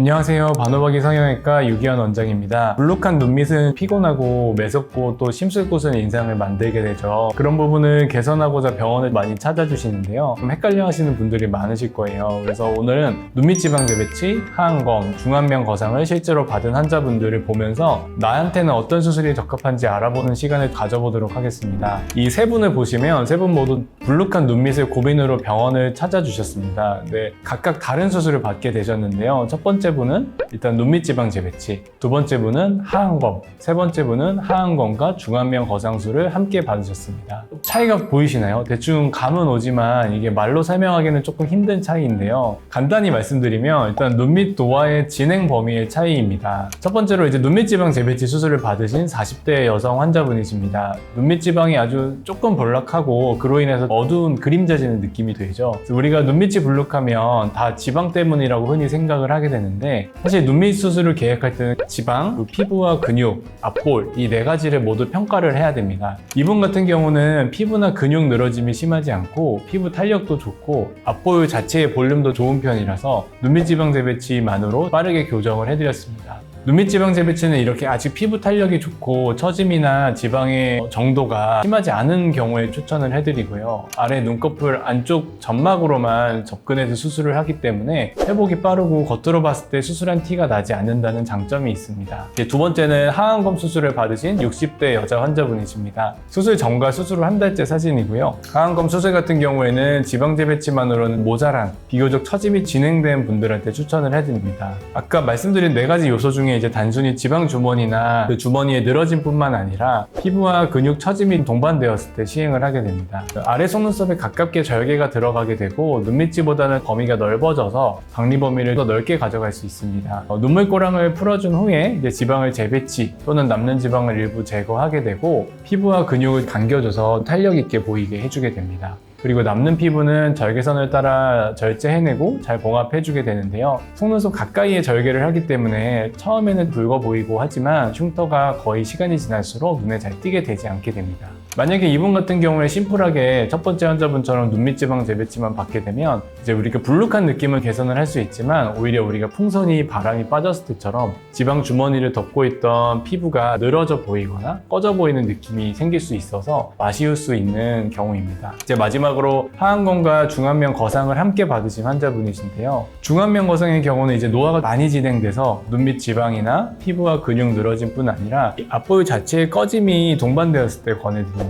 안녕하세요. 반호박이 성형외과 유기현 원장입니다. 불룩한 눈밑은 피곤하고 매섭고 또 심술궂은 인상을 만들게 되죠. 그런 부분을 개선하고자 병원을 많이 찾아주시는데요. 좀 헷갈려 하시는 분들이 많으실 거예요. 그래서 오늘은 눈밑 지방 재배치, 하안검, 중안면 거상을 실제로 받은 환자분들을 보면서 나한테는 어떤 수술이 적합한지 알아보는 시간을 가져보도록 하겠습니다. 이 세 분을 보시면 세 분 모두 불룩한 눈밑을 고민으로 병원을 찾아주셨습니다. 네, 각각 다른 수술을 받게 되셨는데요. 첫 번째 분은 일단 눈밑 지방 재배치, 두 번째 분은 하안검, 세 번째 분은 하안검과 중안면 거상술을 함께 받으셨습니다. 차이가 보이시나요? 대충 감은 오지만 이게 말로 설명하기는 조금 힘든 차이인데요. 간단히 말씀드리면 일단 눈밑 노화의 진행 범위의 차이입니다. 첫 번째로 이제 눈밑 지방 재배치 수술을 받으신 40대 여성 환자분이십니다. 눈밑 지방이 아주 조금 볼락하고 그로 인해서 어두운 그림자지는 느낌이 들죠. 우리가 눈밑이 불룩하면 다 지방 때문이라고 흔히 생각을 하게 되는데, 사실 눈밑 수술을 계획할 때는 지방, 피부와 근육, 앞볼 이 네 가지를 모두 평가를 해야 됩니다. 이분 같은 경우는 피부나 근육 늘어짐이 심하지 않고 피부 탄력도 좋고 앞볼 자체의 볼륨도 좋은 편이라서 눈밑 지방 재배치만으로 빠르게 교정을 해드렸습니다. 눈밑 지방 재배치는 이렇게 아직 피부 탄력이 좋고 처짐이나 지방의 정도가 심하지 않은 경우에 추천을 해드리고요. 아래 눈꺼풀 안쪽 점막으로만 접근해서 수술을 하기 때문에 회복이 빠르고 겉으로 봤을 때 수술한 티가 나지 않는다는 장점이 있습니다. 두 번째는 하안검 수술을 받으신 60대 여자 환자분이십니다. 수술 전과 수술 후 한 달째 사진이고요. 하안검 수술 같은 경우에는 지방 재배치만으로는 모자란 비교적 처짐이 진행된 분들한테 추천을 해드립니다. 아까 말씀드린 네 가지 요소 중에 이제 단순히 지방 주머니나 그 주머니의 늘어짐 뿐만 아니라 피부와 근육 처짐이 동반되었을 때 시행을 하게 됩니다. 아래 속눈썹에 가깝게 절개가 들어가게 되고 눈밑지보다는 범위가 넓어져서 박리 범위를 더 넓게 가져갈 수 있습니다. 눈물꼬랑을 풀어준 후에 이제 지방을 재배치 또는 남는 지방을 일부 제거하게 되고 피부와 근육을 당겨줘서 탄력 있게 보이게 해주게 됩니다. 그리고 남는 피부는 절개선을 따라 절제해내고 잘 봉합해주게 되는데요. 속눈썹 가까이에 절개를 하기 때문에 처음에는 붉어 보이고 하지만 흉터가 거의 시간이 지날수록 눈에 잘 띄게 되지 않게 됩니다. 만약에 이분 같은 경우에 심플하게 첫 번째 환자분처럼 눈밑 지방 재배치만 받게 되면 이제 우리가 불룩한 느낌을 개선을 할 수 있지만 오히려 우리가 풍선이 바람이 빠졌을 때처럼 지방 주머니를 덮고 있던 피부가 늘어져 보이거나 꺼져 보이는 느낌이 생길 수 있어서 아쉬울 수 있는 경우입니다. 이제 마지막으로 하안검과 중안면 거상을 함께 받으신 환자분이신데요. 중안면 거상의 경우는 이제 노화가 많이 진행돼서 눈밑 지방이나 피부와 근육 늘어짐 뿐 아니라 앞볼 자체의 꺼짐이 동반되었을 때 권해드립니다.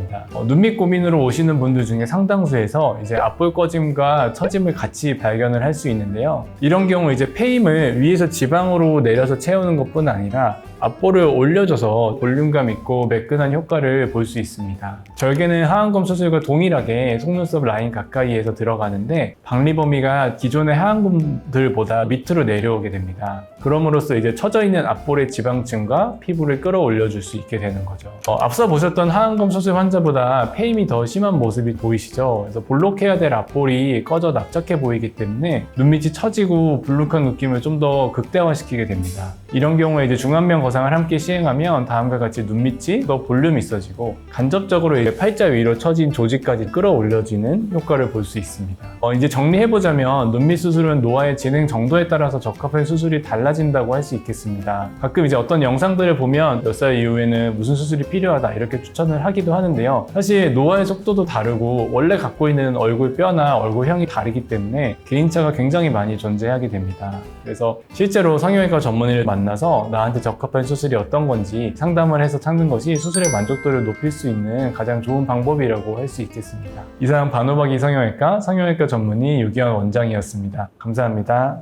눈밑 고민으로 오시는 분들 중에 상당수에서 이제 앞볼 꺼짐과 처짐을 같이 발견을 할 수 있는데요. 이런 경우 이제 페임을 위에서 지방으로 내려서 채우는 것뿐 아니라 앞볼을 올려줘서 볼륨감 있고 매끈한 효과를 볼 수 있습니다. 절개는 하안검 수술과 동일하게 속눈썹 라인 가까이에서 들어가는데 박리 범위가 기존의 하안검들보다 밑으로 내려오게 됩니다. 그럼으로써 이제 처져 있는 앞볼의 지방층과 피부를 끌어올려줄 수 있게 되는 거죠. 앞서 보셨던 하안검 수술 환자보다 페임이 더 심한 모습이 보이시죠? 그래서 볼록해야 될 앞볼이 꺼져 납작해 보이기 때문에 눈밑이 처지고 불룩한 느낌을 좀 더 극대화시키게 됩니다. 이런 경우에 이제 중안면 거상을 함께 시행하면 다음과 같이 눈밑이 더 볼륨이 있어지고 간접적으로 이제 팔자 위로 처진 조직까지 끌어올려지는 효과를 볼 수 있습니다. 이제 정리해보자면 눈밑 수술은 노화의 진행 정도에 따라서 적합한 수술이 달라진다고 할 수 있겠습니다. 가끔 이제 어떤 영상들을 보면 몇 살 이후에는 무슨 수술이 필요하다 이렇게 추천을 하기도 하는데요. 사실 노화의 속도도 다르고 원래 갖고 있는 얼굴 뼈나 얼굴형이 다르기 때문에 개인차가 굉장히 많이 존재하게 됩니다. 그래서 실제로 성형외과 전문의를 만나서 나한테 적합한 수술이 어떤 건지 상담을 해서 찾는 것이 수술의 만족도를 높일 수 있는 가장 좋은 방법이라고 할 수 있겠습니다. 이상 반호박이 성형외과 전문의 유기현 원장이었습니다. 감사합니다.